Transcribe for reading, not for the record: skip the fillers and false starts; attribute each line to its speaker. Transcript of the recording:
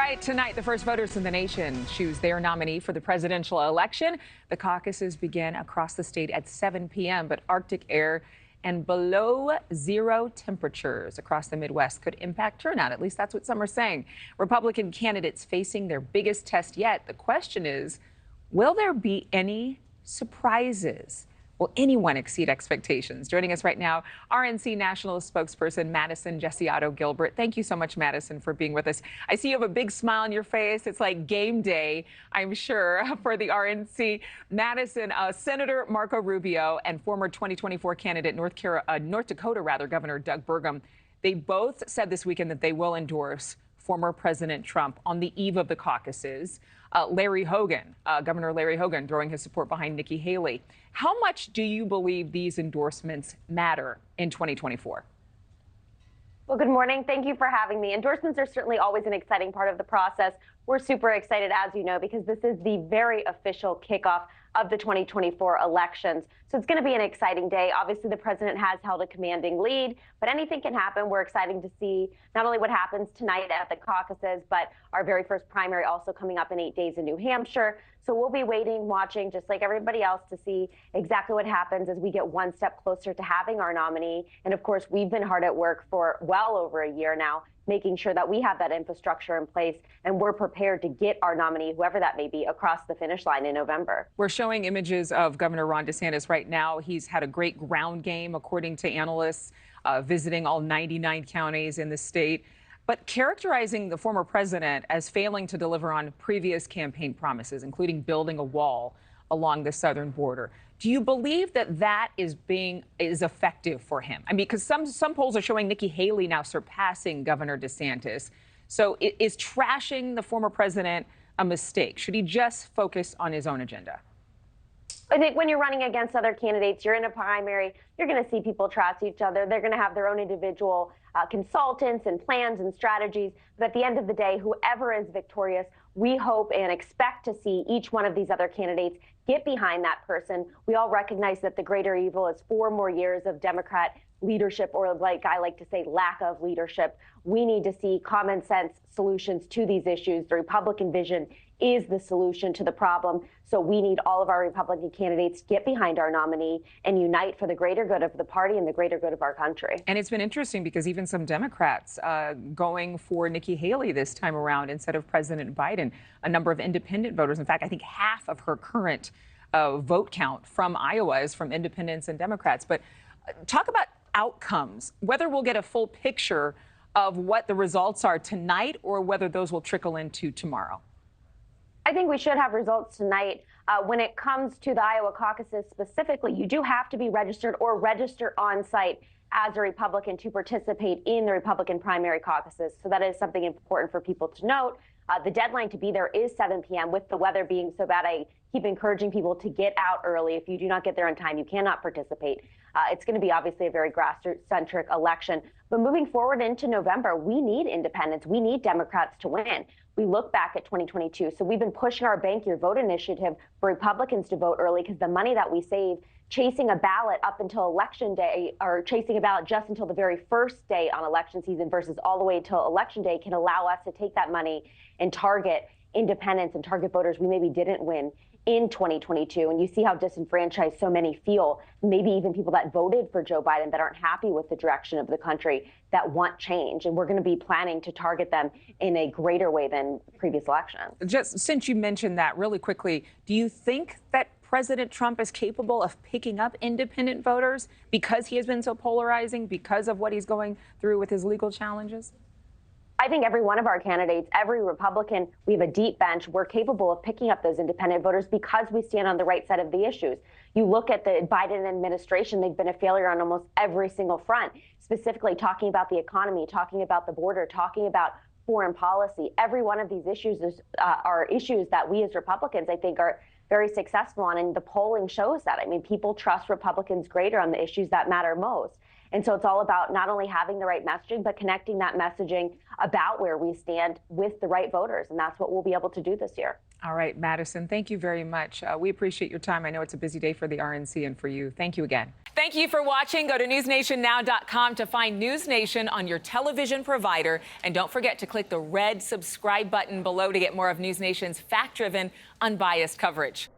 Speaker 1: right, tonight, the first voters in the nation choose their nominee for the presidential election. The caucuses begin across the state at 7 p.m., but Arctic air and below zero temperatures across the Midwest could impact turnout. At least that's what some are saying. Republican candidates facing their biggest test yet. The question is, will there be any surprises? Will anyone exceed expectations? Joining us right now, RNC National Spokesperson Madison Gesiotto Gilbert. Thank you so much, Madison, for being with us. I see you have a big smile on your face. It's like game day, I'm sure, for the RNC. Madison, Senator Marco Rubio and former 2024 candidate North Dakota Governor Doug Burgum, they both said this weekend that they will endorse former President Trump on the eve of the caucuses. Governor Larry Hogan, throwing his support behind Nikki Haley. How much do you believe these endorsements matter in 2024?
Speaker 2: Well, good morning. Thank you for having me. Endorsements are certainly always an exciting part of the process. We're super excited, as you know, because this is the very official kickoff of the 2024 elections. So it's going to be an exciting day. Obviously, the president has held a commanding lead, but anything can happen. We're excited to see not only what happens tonight at the caucuses, but our very first primary also coming up in 8 days in New Hampshire. So we'll be waiting, watching, just like everybody else, to see exactly what happens as we get one step closer to having our nominee. And of course, we've been hard at work for well over a year now, making sure that we have that infrastructure in place and we're prepared to get our nominee, whoever that may be, across the finish line in November.
Speaker 1: We're showing images of Governor Ron DeSantis right now. He's had a great ground game, according to analysts, visiting all 99 counties in the state, but characterizing the former president as failing to deliver on previous campaign promises, including building a wall along the southern border. Do you believe that that is effective for him? I mean, because some polls are showing Nikki Haley now surpassing Governor DeSantis. So is trashing the former president a mistake? Should he just focus on his own agenda?
Speaker 2: I think when you're running against other candidates, you're in a primary, you're going to see people trash each other. They're going to have their own individual consultants and plans and strategies. But at the end of the day, whoever is victorious, we hope and expect to see each one of these other candidates get behind that person. We all recognize that the greater evil is 4 more years of Democrat leadership, or like I like to say, lack of leadership. We need to see common sense solutions to these issues. The Republican vision is the solution to the problem. So we need all of our Republican candidates to get behind our nominee and unite for the greater good of the party and the greater good of our country.
Speaker 1: And it's been interesting because even some Democrats going for Nikki Haley this time around instead of President Biden. A number of independent voters, in fact, I think half of her current vote count from Iowa is from independents and Democrats. But talk about outcomes, whether we'll get a full picture of what the results are tonight or whether those will trickle into tomorrow.
Speaker 2: I think we should have results tonight. When it comes to the Iowa caucuses specifically, you do have to be registered or register on site as a Republican to participate in the Republican primary caucuses. So that is something important for people to note. The deadline to be there is 7 p.m. With the weather being so bad, I keep encouraging people to get out early. If you do not get there on time, you cannot participate. It's going to be obviously a very grassroots-centric election. But moving forward into November, we need independents. We need Democrats to win. We look back at 2022. So we've been pushing our Bank Your Vote initiative for Republicans to vote early because the money that we save chasing a ballot up until Election Day, or chasing a ballot just until the very first day on election season versus all the way till Election Day, can allow us to take that money and target independents and target voters we maybe didn't win in 2022. And you see how disenfranchised so many feel, maybe even people that voted for Joe Biden that aren't happy with the direction of the country, that want change. And we're going to be planning to target them in a greater way than previous elections.
Speaker 1: Just since you mentioned that really quickly, do you think that President Trump is capable of picking up independent voters because he has been so polarizing, because of what he's going through with his legal challenges?
Speaker 2: I think every one of our candidates, every Republican, we have a deep bench. We're capable of picking up those independent voters because we stand on the right side of the issues. You look at the Biden administration, they've been a failure on almost every single front, specifically talking about the economy, talking about the border, talking about foreign policy. Every one of these issues are issues that we as Republicans, I think, are very successful on. And the polling shows that. I mean, people trust Republicans greater on the issues that matter most. And so it's all about not only having the right messaging, but connecting that messaging about where we stand with the right voters. And that's what we'll be able to do this year.
Speaker 1: All right, Madison, thank you very much. We appreciate your time. I know it's a busy day for the RNC and for you. Thank you again. Thank you for watching. Go to newsnationnow.com to find News Nation on your television provider. And don't forget to click the red subscribe button below to get more of News Nation's fact-driven, unbiased coverage.